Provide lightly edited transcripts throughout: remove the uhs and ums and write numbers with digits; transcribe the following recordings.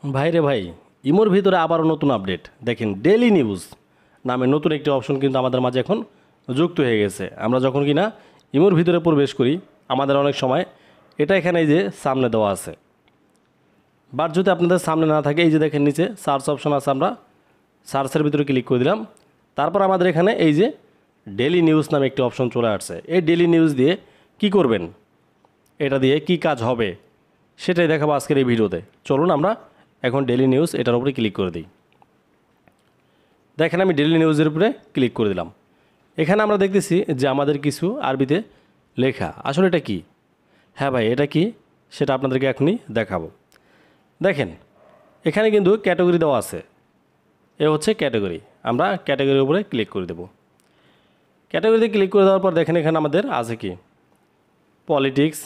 ভাই রে ভাই, ইমোর ভিতরে আবারও নতুন আপডেট দেখেন। ডেইলি নিউজ নামে নতুন একটি অপশন কিন্তু আমাদের মাঝে এখন যুক্ত হয়ে গেছে। আমরা যখন কিনা ইমোর ভিতরে প্রবেশ করি, আমাদের অনেক সময় এটা এখানে এই যে সামনে দেওয়া আছে, বাট যদি আপনাদের সামনে না থাকে, এই যে দেখেন নিচে সার্চ অপশন আছে, আমরা সার্চের ভিতরে ক্লিক করে দিলাম। তারপর আমাদের এখানে এই যে ডেইলি নিউজ নামে একটি অপশন চলে আসছে। এই ডেইলি নিউজ দিয়ে কি করবেন, এটা দিয়ে কি কাজ হবে, সেটাই দেখাবো আজকের এই ভিডিওতে। চলুন আমরা এখন ডেইলি নিউজ এটার উপরে ক্লিক করে দিই। দেখেন আমি ডেইলি নিউজের উপরে ক্লিক করে দিলাম। এখানে আমরা দেখতেছি যে আমাদের কিছু আরবিতে লেখা। আসলে এটা কি? হ্যাঁ ভাই, এটা কি সেটা আপনাদেরকে এখনই দেখাবো। দেখেন এখানে কিন্তু ক্যাটাগরি দেওয়া আছে। এ হচ্ছে ক্যাটাগরি। আমরা ক্যাটাগরির উপরে ক্লিক করে দেব। ক্যাটাগরিতে ক্লিক করে দেওয়ার পর দেখেন এখানে আমাদের আছে কি, politics,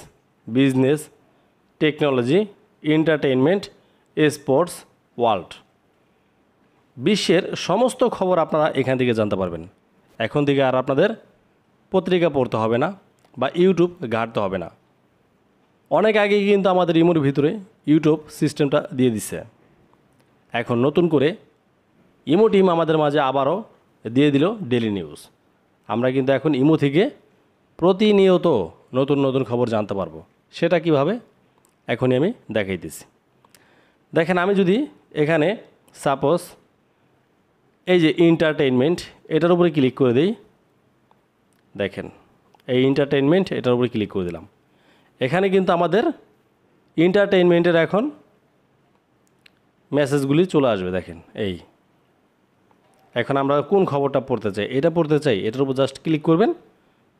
business, technology, entertainment, sports, world. বিশ্বের সমস্ত খবর আপনারা এখান থেকে জানতে পারবেন। এখন থেকে আর আপনাদের পত্রিকা পড়তে হবে না বা ইউটিউব ঘাঁটতে হবে না। অনেক আগেই কিন্তু আমাদের ইমোর ভিতরে ইউটিউব সিস্টেমটা দিয়ে দিচ্ছে। এখন নতুন করে ইমো টিম আমাদের মাঝে আবারও দিয়ে দিল ডেইলি নিউজ। আমরা কিন্তু এখন ইমো থেকে প্রতিনিয়ত নতুন নতুন খবর জানতে পারবো। সেটা কিভাবে এখনই আমি দেখাইতেছি। দেখেন আমি যদি এখানে সাপোজ এই যে এন্টারটেইনমেন্ট এটার উপরে ক্লিক করে দিই, দেখেন এই এন্টারটেইনমেন্ট এটার উপরে ক্লিক করে দিলাম। এখানে কিন্তু আমাদের এন্টারটেইনমেন্টের এখন মেসেজগুলি চলে আসবে। দেখেন এই এখন আমরা কোন খবরটা পড়তে চাই, এটা পড়তে চাই, এটার উপর জাস্ট ক্লিক করবেন,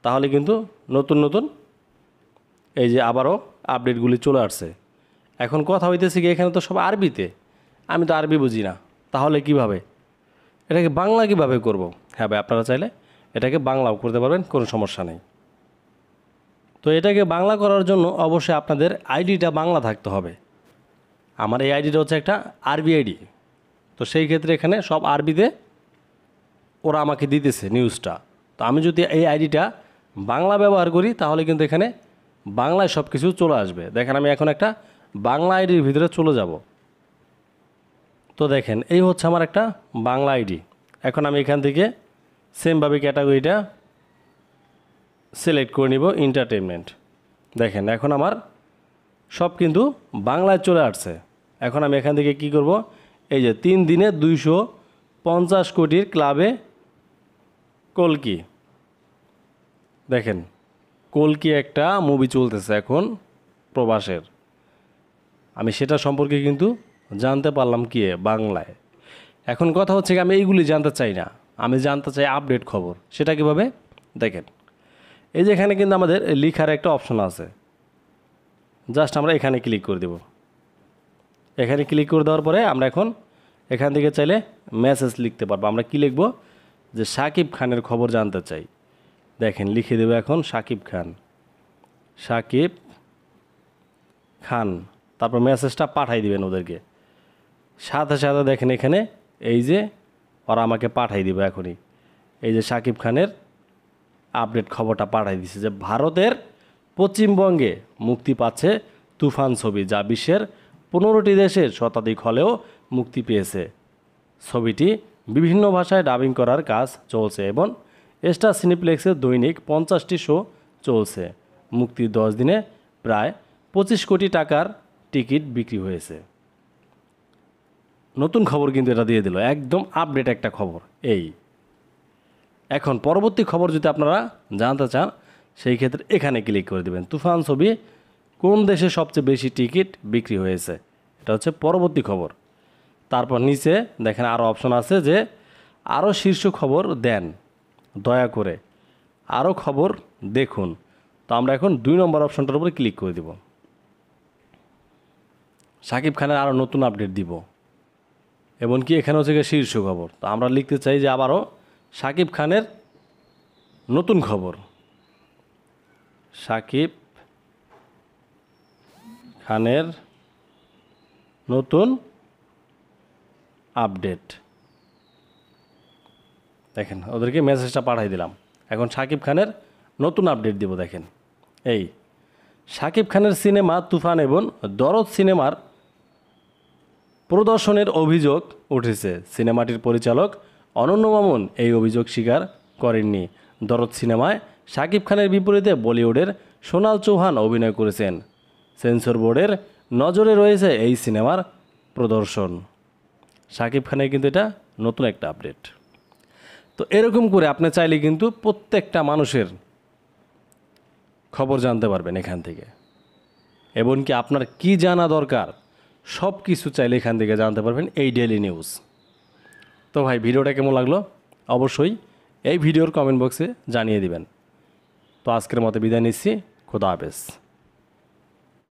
তাহলে কিন্তু নতুন নতুন এই যে আবারও আপডেটগুলি চলে আসছে। এখন কথা হইতেছে কি, এখানে তো সব আরবিতে, আমি তো আরবি বুঝি না, তাহলে কিভাবে এটাকে বাংলা কিভাবে করব? হ্যাঁ ভাই, আপনারা চাইলে এটাকে বাংলাও করতে পারবেন, কোনো সমস্যা নেই। তো এটাকে বাংলা করার জন্য অবশ্যই আপনাদের আইডিটা বাংলা থাকতে হবে। আমার এই আইডিটা হচ্ছে একটা আরবি আইডি। তো সেই ক্ষেত্রে এখানে সব আরবিতে ওরা আমাকে দিতেছে নিউজটা। তো আমি যদি এই আইডিটা বাংলা ব্যবহার করি, তাহলে কিন্তু এখানে বাংলায় সব কিছু চলে আসবে। দেখেন আমি এখন একটা বাংলা আইডির ভিতরে চলে যাব। তো দেখেন এই হচ্ছে আমার একটা বাংলা আইডি। এখন আমি এখান থেকে সেমভাবে ক্যাটাগরিটা সিলেক্ট করে নিব, এন্টারটেনমেন্ট। দেখেন এখন আমার সব কিন্তু বাংলায় চলে আসছে। এখন আমি এখান থেকে কি করব, এই যে 3 দিনে 250 কোটির ক্লাবে কল্কি। দেখেন কল্কি একটা মুভি চলতেছে এখন প্রবাসের। আমি সেটা সম্পর্কে কিন্তু জানতে পারলাম কি বাংলায়। এখন কথা হচ্ছে কি, আমি এইগুলি জানতে চাই না, আমি জানতে চাই আপডেট খবর। সেটা কীভাবে দেখেন, এই যে এখানে কিন্তু আমাদের লিখার একটা অপশন আছে, জাস্ট আমরা এখানে ক্লিক করে দেব। এখানে ক্লিক করে দেওয়ার পরে আমরা এখন এখান থেকে চাইলে মেসেজ লিখতে পারবো। আমরা কি লিখব, যে শাকিব খানের খবর জানতে চাই। দেখেন লিখে দেবো এখন শাকিব খান, শাকিব খান, তারপর মেসেজটা পাঠাই দিবেন ওদেরকে। সাথে সাথে দেখেন এখানে এই যে ওরা আমাকে পাঠাই দিবে এখনই। এই যে শাকিব খানের আপডেট খবরটা পাঠাই দিছে যে ভারতের পশ্চিমবঙ্গে মুক্তি পাচ্ছে তুফান ছবি, যা বিশ্বের 15টি দেশের শতাধিক হলেও মুক্তি পেয়েছে। ছবিটি বিভিন্ন ভাষায় ডাবিং করার কাজ চলছে এবং স্টার সিনেপ্লেক্সের দৈনিক 50টি শো চলছে। মুক্তির 10 দিনে প্রায় 25 কোটি টাকার টিকিট বিক্রি হয়েছে। নতুন খবর কিন্তু এটা দিয়ে দিল, একদম আপডেট একটা খবর। এই এখন পরবর্তী খবর যদি আপনারা জানতে চান, সেই ক্ষেত্রে এখানে ক্লিক করে দেবেন, তুফান ছবি কোন দেশে সবচেয়ে বেশি টিকিট বিক্রি হয়েছে। এটা হচ্ছে পরবর্তী খবর। তারপর নিচে দেখেন আরও অপশন আছে যে আরও শীর্ষ খবর দেন, দয়া করে আরও খবর দেখুন। তো আমরা এখন 2 নম্বর অপশনটার উপরে ক্লিক করে দিব। শাকিব খানের আরও নতুন আপডেট দিব, এমনকি এখানে হচ্ছে শীর্ষ খবর। তো আমরা লিখতে চাই যে আবারও শাকিব খানের নতুন খবর, শাকিব খানের নতুন আপডেট। দেখেন ওদেরকে মেসেজটা পাঠাই দিলাম। এখন শাকিব খানের নতুন আপডেট দিব। দেখেন এই শাকিব খানের সিনেমা তুফান এবং দরদ সিনেমার প্রদর্শনের অভিযোগ উঠেছে। সিনেমাটির পরিচালক অনন্য মামুন এই অভিযোগ স্বীকার করেননি। দরদ সিনেমায় শাকিব খানের বিপরীতে বলিউডের সোনাল চৌহান অভিনয় করেছেন। সেন্সর বোর্ডের নজরে রয়েছে এই সিনেমার প্রদর্শন। শাকিব খানের কিন্তু এটা নতুন একটা আপডেট। তো এরকম করে আপনি চাইলে কিন্তু প্রত্যেকটা মানুষের খবর জানতে পারবেন এখান থেকে। এমনকি আপনার কি জানা দরকার সব কিছু চাইলে এখান থেকে জানতে পারবেন এই ডেইলি নিউজ। তো ভাই ভিডিওটা কেমন লাগলো অবশ্যই এই ভিডিওর কমেন্ট বক্সে জানিয়ে দিবেন। তো আজকের মতো বিদায় নিচ্ছি। খোদা হাফেজ।